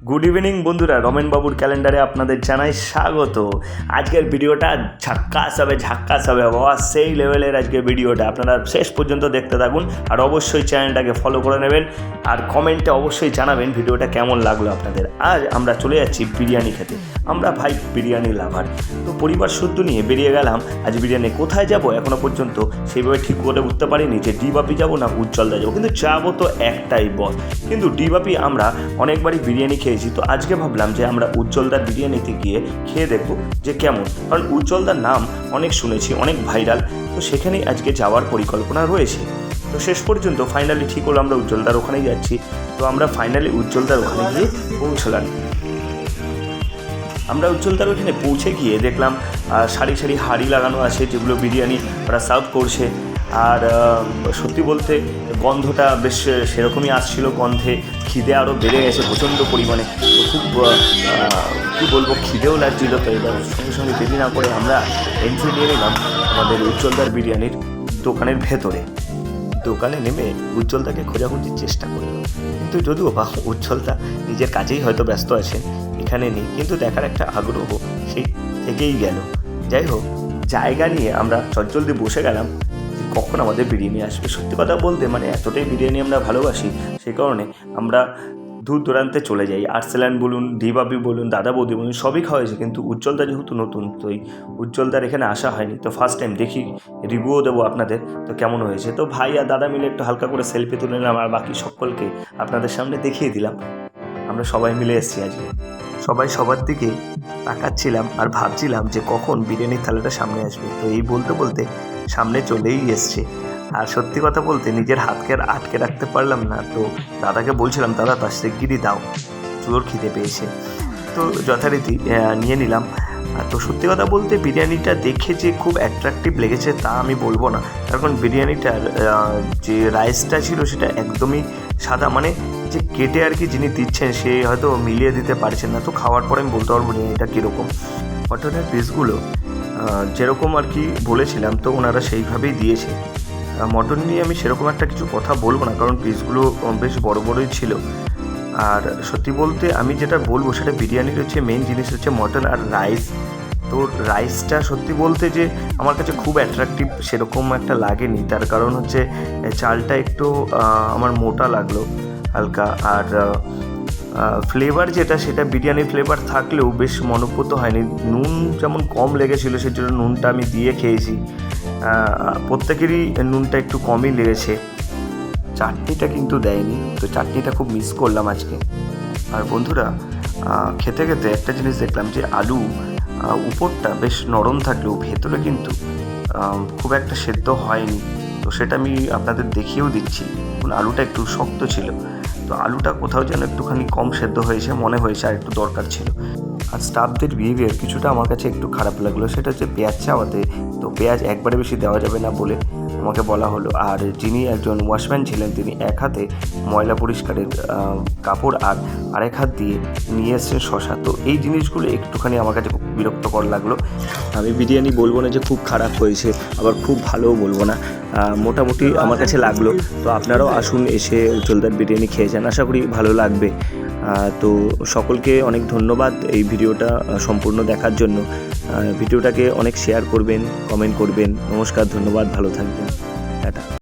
Good evening বন্ধুরা, রমেন বাবুর ক্যালেন্ডারে আপনাদের জানাই স্বাগত। আজকের ভিডিওটা ঝাক্কাস হবে বাবা, সেই লেভেলের আজকের ভিডিওটা। আপনারা শেষ পর্যন্ত দেখতে থাকুন আর অবশ্যই চ্যানেলটাকে ফলো করে নেবেন আর কমেন্টে অবশ্যই জানাবেন ভিডিওটা কেমন লাগলো আপনাদের। আজ আমরা চলে যাচ্ছি বিরিয়ানি খেতে। আমরা ভাই বিরিয়ানি লাভার, তো পরিবার শুদ্ধ নিয়ে বেরিয়ে গেলাম। আজ বিরিয়ানি কোথায় যাব এখনও পর্যন্ত সেইভাবে ঠিক করে উঠতে পারিনি যে ডিবাপি যাবো না উজ্জ্বলদা যাবো, কিন্তু যাবো তো একটাই বস। কিন্তু ডিবাপি আমরা অনেকবারই বিরিয়ানি খেয়েছি, তো আজকে ভাবলাম যে আমরা উজ্জ্বলদার বিরিয়ানিতে গিয়ে খেয়ে দেখবো যে কেমন, কারণ উজ্জ্বলদার নাম অনেক শুনেছি, অনেক ভাইরাল, তো সেখানেই আজকে যাওয়ার পরিকল্পনা রয়েছে। তো শেষ পর্যন্ত ফাইনালি ঠিক হলো আমরা উজ্জ্বলদার ওখানেই যাচ্ছি। তো আমরা ফাইনালি উজ্জ্বলদার ওখানে গিয়ে পৌঁছলাম। আমরা উজ্জ্বলদার ওখানে পৌঁছে গিয়ে দেখলাম সারি সারি হাঁড়ি লাগানো আছে, যেগুলো বিরিয়ানি ওরা সার্ভ করছে। আর সত্যি বলতে গন্ধটা বেশ সেরকমই আসছিল, গন্ধে খিদে আরও বেড়ে গেছে প্রচণ্ড পরিমাণে। তো খুব কী বলবো, খিদেও লাগছিল। তো এবার সঙ্গে সঙ্গে দেরি না করে আমরা এন্ট্রি নিয়ে নিলাম আমাদের উজ্জ্বলদার বিরিয়ানির দোকানের ভেতরে। দোকানে নেমে উজ্জ্বলদাকে খোঁজাখুঁজির চেষ্টা করলাম, কিন্তু যদিও বা উজ্জ্বলদা নিজের কাজেই হয়তো ব্যস্ত আছেন, এখানে নেই, কিন্তু দেখার একটা আগ্রহ সেই থেকেই গেল। যাই হোক, জায়গা নিয়ে আমরা চটজলদি বসে গেলাম কখন আমাদের বিরিয়ানি আসবে। সত্যি কথা বলতে মানে এতটাই বিরিয়ানি আমরা ভালোবাসি, সেই কারণে আমরা দূর দূরান্তে চলে যাই। আর্সেলান বলুন, ডিবাপি বলুন, দাদা বৌদি বলুন, সবই খাওয়া হয়েছে, কিন্তু উজ্জ্বলদা যেহেতু নতুন, তো এই উজ্জ্বলদার এখানে আসা হয়নি, তো ফার্স্ট টাইম দেখি, রিভিউও দেবো আপনাদের তো কেমন হয়েছে। তো ভাই আর দাদা মিলে একটু হালকা করে সেলফি তুলে নিলাম আর বাকি সকলকে আপনাদের সামনে দেখিয়ে দিলাম আমরা সবাই মিলে এসেছি আজকে। সবাই সবার দিকে তাকাচ্ছিলাম আর ভাবছিলাম যে কখন বিরিয়ানির থালাটা সামনে আসবে। তো এই বলতে বলতে সামনে চলেই এসছে। আর সত্যি কথা বলতে নিজের হাতকে আর আটকে রাখতে পারলাম না। তো দাদাকে বলছিলাম, দাদা তার শিগগিরই দাও, জোর খিদে পেয়েছে। তো যথারীতি নিয়ে নিলাম। তো সত্যি কথা বলতে বিরিয়ানিটা দেখে যে খুব অ্যাট্রাকটিভ লেগেছে তা আমি বলবো না, কারণ বিরিয়ানিটার যে রাইসটা ছিল সেটা একদমই সাদা, মানে যে কেটে আর কি যিনি দিচ্ছেন সে হয়তো মিলিয়ে দিতে পারছেন না। তো খাওয়ার পরে আমি বলতে পারবো বিরিয়ানিটা কীরকম। মটনের পিসগুলো যেরকম আর কি বলেছিলাম, তো ওনারা সেইভাবেই দিয়েছে। মটন নিয়ে আমি সেরকম একটা কিছু কথা বলবো না, কারণ পিসগুলো বেশ বড় বড়ই ছিল। আর সত্যি বলতে আমি যেটা বলবো সেটা বিরিয়ানির হচ্ছে মেন জিনিস হচ্ছে মটন আর রাইস। তো রাইসটা সত্যি বলতে যে আমার কাছে খুব অ্যাট্রাকটিভ সেরকম একটা লাগেনি, তার কারণ হচ্ছে চালটা একটু আমার মোটা লাগলো হালকা। আর ফ্লেভার যেটা সেটা বিরিয়ানির ফ্লেভার থাকলেও বেশ মনোপুত হয়নি। নুন যেমন কম লেগেছিলো, সেই জন্য নুনটা আমি দিয়ে খেয়েছি। প্রত্যেকেরই নুনটা একটু কমই লেগেছে। চাটনিটা কিন্তু দেয়নি, তো চাটনিটা খুব মিস করলাম আজকে। আর বন্ধুরা, খেতে খেতে একটা জিনিস দেখলাম যে আলু উপরটা বেশ নরম থাকলেও ভেতরে কিন্তু খুব একটা সেদ্ধ হয়নি। তো সেটা আমি আপনাদের দেখিয়েও দিচ্ছি, আলুটা একটু শক্ত ছিল। তো আলুটা কোথাও যেন একটুখানি কম সেদ্ধ হয়েছে মনে হয়েছে, আর একটু দরকার ছিল। আর স্টাফদের বিহেভিয়ার কিছুটা আমার কাছে একটু খারাপ লাগলো, সেটা হচ্ছে পেঁয়াজ চাওয়াতে। তো পেঁয়াজ একবারে বেশি দেওয়া যাবে না বলে আমাকে বলা হলো। আর যিনি একজন ওয়াশম্যান ছিলেন তিনি এক হাতে ময়লা পরিষ্কারের কাপড় আর আরেক হাত দিয়ে নিয়ে এসছেন শশা। তো এই জিনিসগুলো একটুখানি আমার কাছে খুব বিরক্তকর লাগলো। আমি বিরিয়ানি বলবো না যে খুব খারাপ হয়েছে, আবার খুব ভালোও বলবো না, মোটামুটি আমার কাছে লাগলো। তো আপনারাও আসুন, এসে উজ্জ্বলদার বিরিয়ানি খেয়ে যান, আশা করি ভালো লাগবে। তো সকলকে অনেক ধন্যবাদ এই ভিডিওটা সম্পূর্ণ দেখার জন্য। ভিডিওটাকে অনেক শেয়ার করবেন, কমেন্ট করবেন। নমস্কার, ধন্যবাদ, ভালো থাকবেন, টাটা।